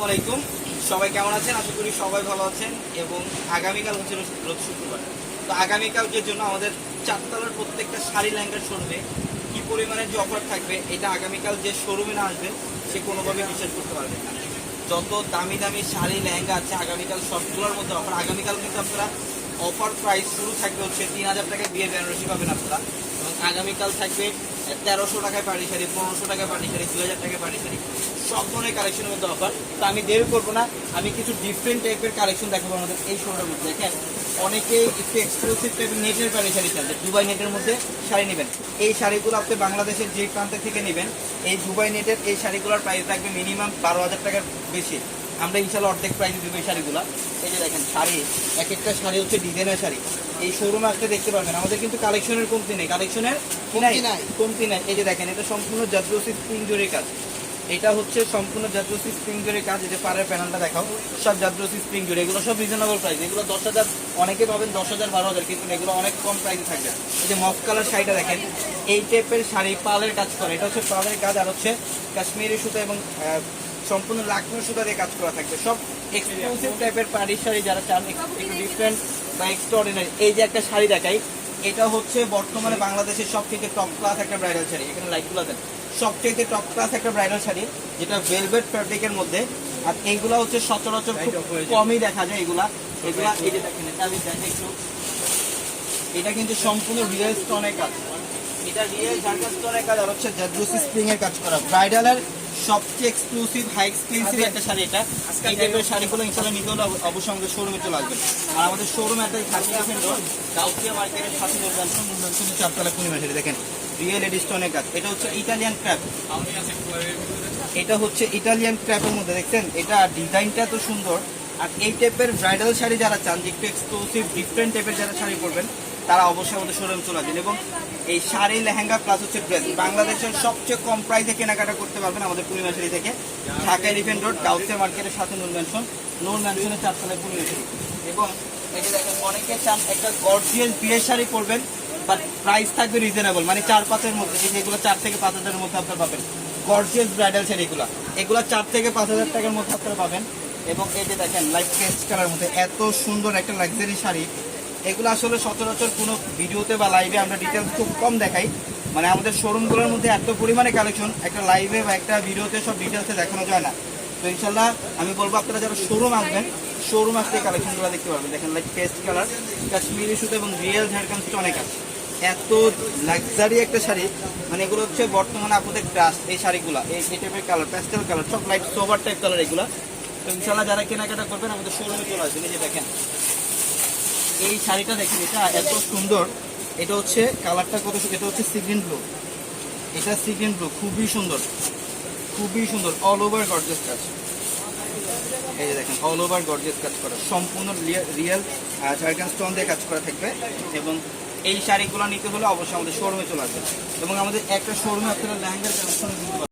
আলাইকুম, সবাই কেমন আছেন? আশা করি সবাই ভালো আছেন। এবং আগামীকাল হচ্ছে রোজ শুক্রবার। তো আগামীকালকের জন্য আমাদের চারতলার প্রত্যেকটা শাড়ি লেহেঙ্গার শোরুমে কি পরিমাণে যে অফার থাকবে, এটা আগামীকাল যে শোরুমে না আসবে সে কোনোভাবে বিশ্বাস করতে পারবে না। যত দামি দামি শাড়ি লেহেঙ্গা আছে আগামীকাল সবগুলোর মধ্যে অফার। আগামীকাল কিন্তু আপনারা অফার প্রাইস শুরু থাকবে হচ্ছে 3000 টাকায় বিয়ের বেনারসি পাবেন আপনারা। এবং আগামীকাল থাকবে 1300 টাকায় পাড়ি শাড়ি, 1500 টাকায় পাড়ি শাড়ি, 2000 টাকায় পাড়ি শাড়ি, সব ধরনের কালেকশনের মধ্যে অফার। তো আমি দেরি করবো না, আমি কিছু ডিফারেন্ট টাইপের কালেকশন দেখাবো আমাদের এই শোরুমের মধ্যে। দেখেন, অনেকেই একটু এক্সক্লুসিভ টাইপের নেটের পাড়ি শাড়ি চান, দুবাই নেটের মধ্যে শাড়ি নেবেন। এই শাড়িগুলো আপনি বাংলাদেশের যে প্রান্ত থেকে নেবেন, এই দুবাই নেটের এই শাড়িগুলোর প্রাইস থাকবে মিনিমাম 12,000 টাকার বেশি। আমরা ইনশাল্লাহ অর্ধেক প্রাইসে দেবো এই শাড়িগুলো। এই যে দেখেন শাড়ি, এক একটা শাড়ি হচ্ছে ডিজাইনের শাড়ি। এই শোরুমে আসলে দেখতে পারবেন আমাদের কিন্তু কালেকশনের কমতি নেই, কালেকশনের কমতি নাই। এই যে দেখেন, এটা সম্পূর্ণ জাদ্রোসি স্প্রিং জরির কাজ। এটা হচ্ছে সম্পূর্ণ জাদ্রোসি স্প্রিং জরির কাজ। এই যে পাড়ের প্যানেলটা দেখাও, সব জাদ্রোসি স্প্রিং জরি। এগুলো সব রিজনেবল প্রাইস। এগুলো 10,000, অনেকে পাবেন 10,000 12,000, কিন্তু এগুলো অনেক কম প্রাইসে থাকবে। এই যে মফ কালার শাড়িটা দেখেন, এই টাইপের শাড়ি পালের কাজ করে। এটা হচ্ছে পালের কাজ, আর হচ্ছে কাশ্মীরি সুতা এবং সম্পূর্ণ লাখনৌ সুতা দিয়ে কাজ করা থাকবে। সব এক্সক্লুসিভ টাইপের পাড়ি শাড়ি যারা চান, একটু ডিফারেন্ট বা এক্সট্রাঅর্ডিনারি। এই যে একটা শাড়ি দেখাই, এটা হচ্ছে বর্তমানে বাংলাদেশের সবথেকে টপ ক্লাস একটা ব্রাইডাল শাড়ি। এখানে লাইটগুলো দেন, সবথেকে টপ ক্লাস একটা ব্রাইডাল শাড়ি, যেটা ভেলভেট ফ্যাব্রিকের মধ্যে। আর এইগুলা হচ্ছে সচরাচর খুব কমই দেখা যায়। এগুলা এই যে দেখেন, আমি দেখে একটু, এটা কিন্তু সম্পূর্ণ রিয়েল স্টোনের কাজ। এটা রিয়েল জারকান স্টোনের কাজ, আর হচ্ছে জাদ্রোসি স্প্রিং এর কাজ করা। ব্রাইডালের সবচেয়ে এক্সক্লুসিভ হাই এক্সপেন্সিভ একটা শাড়ি এটা। এই টাইপের শাড়িগুলো ইনশাআল্লাহ নিতে হলে অবশ্যই আমাদের শোরুমে চলে আসবেন। আর আমাদের শোরুমে একটা গাউসিয়া মার্কেটের সাথে চারতলা পূর্ণিমা শাড়ি দেখেন, রিয়েল এডিস্টোনের কাজ। এটা হচ্ছে ইটালিয়ান ক্র্যাপ, এটা হচ্ছে ইটালিয়ান ক্র্যাপের মধ্যে দেখছেন, এটা ডিজাইনটা তো সুন্দর। আর এই টাইপের ব্রাইডাল শাড়ি যারা চান, যে একটু এক্সক্লুসিভ ডিফারেন্ট টাইপের যারা শাড়ি পরবেন, তারা অবশ্যই আমাদের শোরুমে চলে আসবেন। এবং এই শাড়ি লেহেঙ্গা প্লাস হচ্ছে ড্রেস বাংলাদেশের সবচেয়ে কম প্রাইসে কেনাকাটা করতে পারবেন আমাদের পূর্ণিমা শাড়ি থেকে। ঢাকা এলিফ্যান্ট রোড গাউসিয়া মার্কেটের সাথে নূর ম্যানশনের চারতলায় পূর্ণিমা শাড়ি। এবং এই যে দেখেন, অনেকে চান একটা গর্জিয়াস বিয়ের শাড়ি পরবেন, বাট প্রাইস থাকবে রিজনেবল, মানে 4-5 মধ্যে। যেগুলো 4 থেকে 5,000 মধ্যে আপনারা পাবেন গর্জিয়াস ব্রাইডাল শাড়ি। এগুলো 4 থেকে 5,000 টাকার মধ্যে আপনারা পাবেন। এবং এই যে দেখেন, লাইট পেস্ট কালার মধ্যে এত সুন্দর একটা লাক্সারি শাড়ি। এগুলো আসলে সচরাচর কোনো ভিডিওতে বা লাইভে আমরা ডিটেলস খুব কম দেখাই। মানে আমাদের শোরুমগুলোর মধ্যে এত পরিমাণে কালেকশন, একটা লাইভে বা একটা ভিডিওতে সব ডিটেলসে দেখানো যায় না। তো ইনশাল্লাহ আমি বলবো, আপনারা যারা শোরুম আসবেন, শোরুম আসলে কালেকশনগুলো দেখতে পারবেন। দেখেন, লাইট পেস্ট কালার, কাশ্মীরি সুতো এবং রিয়েল ঝাড়খান স্টোনের কাজ। এত লাক্সারি একটা শাড়ি, মানে এগুলো হচ্ছে বর্তমানে আপনাদের ট্রাস্ট। এই শাড়িগুলো এই টাইপের কালার, প্যাস্টেল কালার, সব লাইট সোভার টাইপ কালার এগুলো। তো ইনশাল্লাহ যারা কেনাকাটা করবেন আমাদের শোরুমে চলে আসবেন। এই যে দেখেন, এই শাড়িটা দেখেন, এটা এত সুন্দর। এটা হচ্ছে কালারটা কত সুন্দর, এটা হচ্ছে সিগ্রিন ব্লু। এটা সিগ্রিন ব্লু, খুবই সুন্দর, খুবই সুন্দর। অল ওভার গর্জিয়াস কাজ। এই যে দেখেন, অল ওভার গর্জিয়াস কাজ করা, সম্পূর্ণ রিয়েল ঝাড়খান স্টোন দিয়ে কাজ করা থাকবে। এবং এই শাড়িগুলো নিতে হলে অবশ্যই আমাদের শোরুমে চলে আসবেন। এবং আমাদের একটা শোরুমে আপনারা লেহেঙ্গার কালেকশন